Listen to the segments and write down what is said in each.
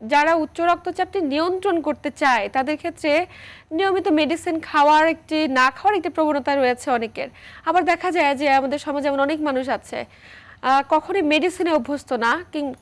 যারা উচ্চ রক্তচাপটি নিয়ন্ত্রণ করতে চায় তাদের ক্ষেত্রে নিয়মিত মেডিসিন না খাওয়ার একটি প্রবণতা রয়েছে অনেকের। আবার দেখা যায় যে আমাদের সমাজে এমন অনেক মানুষ আছে কখনোই মেডিসিনে অভ্যস্ত না,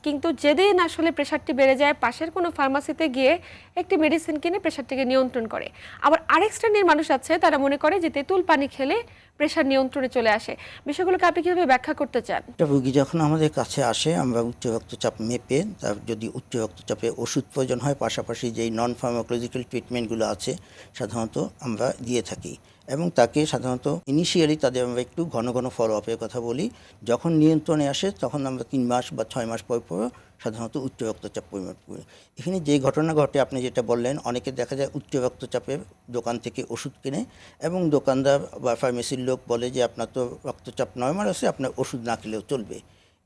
কিন্তু যেদিন আসলে প্রেশারটি বেড়ে যায় পাশের কোনো ফার্মাসিতে গিয়ে একটি মেডিসিন কিনে প্রেশারটিকে নিয়ন্ত্রণ করে। আবার আরেক শ্রেণীর মানুষ আছে, তারা মনে করে যে তেঁতুল পানি খেলে প্রেশার নিয়ন্ত্রণে চলে আসে। বিষয়গুলোকে আপনি কিভাবে ব্যাখ্যা করতে চান? একটা রোগী যখন আমাদের কাছে আসে, আমরা উচ্চ রক্তচাপ মেপে তার যদি উচ্চ রক্তচাপে ওষুধ প্রয়োজন হয়, পাশাপাশি যেই নন ফার্মাকোলজিক্যাল ট্রিটমেন্টগুলো আছে সাধারণত আমরা দিয়ে থাকি। এবং তাকে সাধারণত ইনিশিয়ালি তাদের আমরা একটু ঘন ঘন ফলো আপের কথা বলি। যখন নিয়ন্ত্রণে আসে তখন আমরা 3 মাস বা 6 মাস পর পর সাধারণত উচ্চ রক্তচাপ পরিমাপ করি। এখানে যে ঘটনা ঘটে আপনি যেটা বললেন, অনেকে দেখা যায় উচ্চ রক্তচাপের দোকান থেকে ওষুধ কিনে এবং দোকানদার বা ফার্মেসির লোক বলে যে আপনার তো রক্তচাপ নরমাল আছে, আপনার ওষুধ না খেলেও চলবে।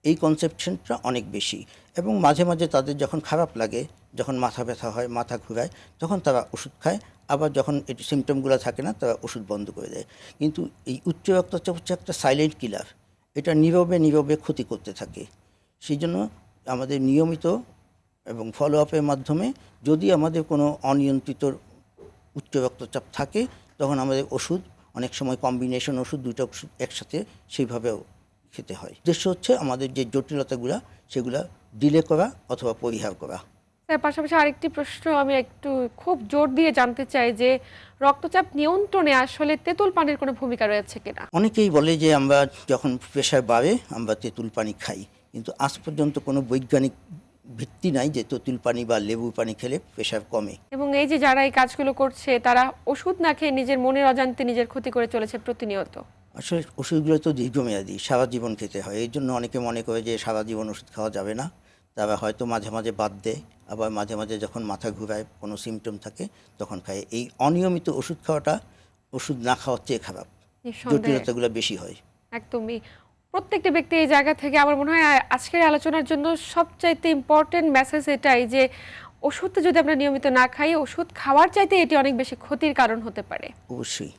এই কনসেপশনটা অনেক বেশি। এবং মাঝে মাঝে তাদের যখন খারাপ লাগে, যখন মাথা ব্যথা হয়, মাথা ঘুরায়, তখন তারা ওষুধ খায়। আবার যখন এই সিমটমগুলো থাকে না, তারা ওষুধ বন্ধ করে দেয়। কিন্তু এই উচ্চ রক্তচাপ হচ্ছে একটা সাইলেন্ট কিলার। এটা নীরবে নীরবে ক্ষতি করতে থাকে। সেই জন্য আমাদের নিয়মিত এবং ফলো আপের মাধ্যমে যদি আমাদের কোনো অনিয়ন্ত্রিত উচ্চ রক্তচাপ থাকে, তখন আমাদের ওষুধ অনেক সময় কম্বিনেশন ওষুধ, দুটো ওষুধ একসাথে সেইভাবেও খেতে হয়। উদ্দেশ্য হচ্ছে আমাদের যে জটিলতাগুলো সেগুলো ডিলে করা অথবা পরিহার করা। তার পাশাপাশি আরেকটি প্রশ্ন আমি একটু খুব জোর দিয়ে জানতে চাই যে রক্তচাপ নিয়ন্ত্রণে আসলে তেঁতুল পানির কোনো ভূমিকা রয়েছে কিনা? অনেকেই বলে যে আমরা যখন প্রেশার বাড়ে আমরা তেঁতুল পানি খাই, কিন্তু আজ পর্যন্ত কোনো বৈজ্ঞানিক ভিত্তি নাই যে তেঁতুল পানি বা লেবু পানি খেলে প্রেশার কমে। এবং এই যে যারা এই কাজগুলো করছে তারা ওষুধ না খেয়ে নিজের মনের অজান্তে নিজের ক্ষতি করে চলেছে প্রতিনিয়ত। আসলে ওষুধগুলো তো দীর্ঘমেয়াদী, সারা জীবন খেতে হয়। এই জন্য অনেকে মনে করে যে সারা জীবন ওষুধ খাওয়া যাবে না। তারা হয়তো মাঝে মাঝে বাদ দেয়, আবার মাঝে মাঝে যখন মাথা ঘুরায়, কোনো সিমটম থাকে, তখন খায়। এই অনিয়মিত ওষুধ খাওয়াটা ওষুধ না খাওয়ার চেয়ে খারাপ, নিঃসন্দেহে জটিলতাগুলো বেশি হয়। একদমই। প্রত্যেকটা ব্যক্তি এই জায়গা থেকে আমার মনে হয় আজকের আলোচনার জন্য সবচাইতে ইম্পর্টেন্ট মেসেজ এটাই যে ওষুধটা যদি আমরা নিয়মিত না খাই, ওষুধ খাওয়ার চাইতে এটি অনেক বেশি ক্ষতির কারণ হতে পারে। অবশ্যই।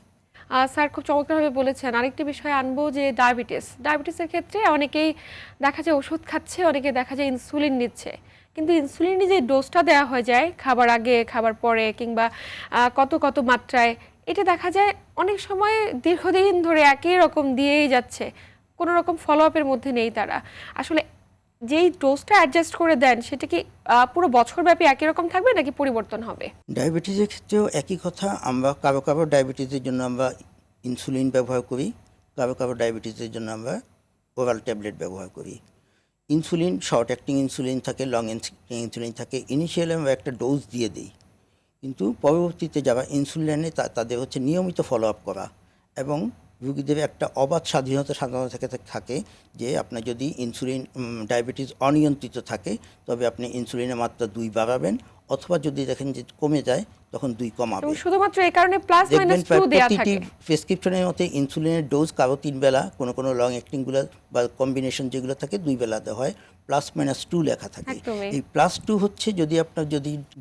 স্যার খুব চমৎকারভাবে বলেছেন। আরেকটি বিষয় আনবো যে ডায়াবেটিসের ক্ষেত্রে অনেকেই দেখা যায় ওষুধ খাচ্ছে, অনেকে দেখা যায় ইনসুলিন নিচ্ছে। কিন্তু ইনসুলিনের যে ডোজটা দেওয়া হয়ে যায় খাবার আগে, খাবার পরে, কিংবা কত কত মাত্রায়, এটা দেখা যায় অনেক সময় দীর্ঘদিন ধরে একই রকম দিয়েই যাচ্ছে, কোনো রকম ফলো আপের মধ্যে নেই তারা। আসলে যেই ডোজটা অ্যাডজাস্ট করে দেন সেটা কি পুরো বছরব্যাপী একই রকম থাকবে নাকি পরিবর্তন হবে? ডায়াবেটিসের ক্ষেত্রেও একই কথা। আমরা কারো কারো ডায়াবেটিসের জন্য আমরা ইনসুলিন ব্যবহার করি, কারো কারো ডায়াবেটিসের জন্য আমরা ওরাল ট্যাবলেট ব্যবহার করি। ইনসুলিন শর্ট অ্যাক্টিং ইনসুলিন থাকে, লং অ্যাক্টিং ইনসুলিন থাকে। ইনিশিয়ালি আমরা একটা ডোজ দিয়ে দিই, কিন্তু পরবর্তীতে যারা ইনসুলিন নেয় তাদের হচ্ছে নিয়মিত ফলো আপ করা। এবং রুগীদের একটা অবাধ স্বাধীনতা সাধারণত থাকে যে আপনার যদি ইনসুলিন ডায়াবেটিস অনিয়ন্ত্রিত থাকে, তবে আপনি ইনসুলিনের মাত্রা 2 বাড়াবেন, অথবা যদি দেখেন যে কমে যায় তখন 2 কমাবেন। শুধুমাত্র এই কারণে প্লাস মাইনাস 2 দেয়া প্রতিটি থাকে। প্রেসক্রিপশনের মধ্যে ইনসুলিনের ডোজ কারো 3 বেলা, কোনো লং অ্যাক্টিংগুলো বা কম্বিনেশন যেগুলো থাকে 2 বেলা দেওয়া হয়, +-2 লেখা থাকে। একদমই। এই +2 হচ্ছে যদি আপনার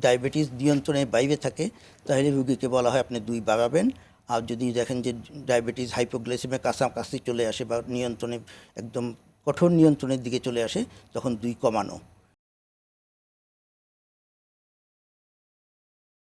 ডায়াবেটিস নিয়ন্ত্রণের বাইরে থাকে, তাহলে রুগীকে বলা হয় আপনি 2 বাড়াবেন। আর যদি দেখেন যে ডায়াবেটিস হাইপোগ্লাইসেমিয়ার কাছাকাছি চলে আসে বা নিয়ন্ত্রণে একদম কঠোর নিয়ন্ত্রণের দিকে চলে আসে, তখন 2 কমানো।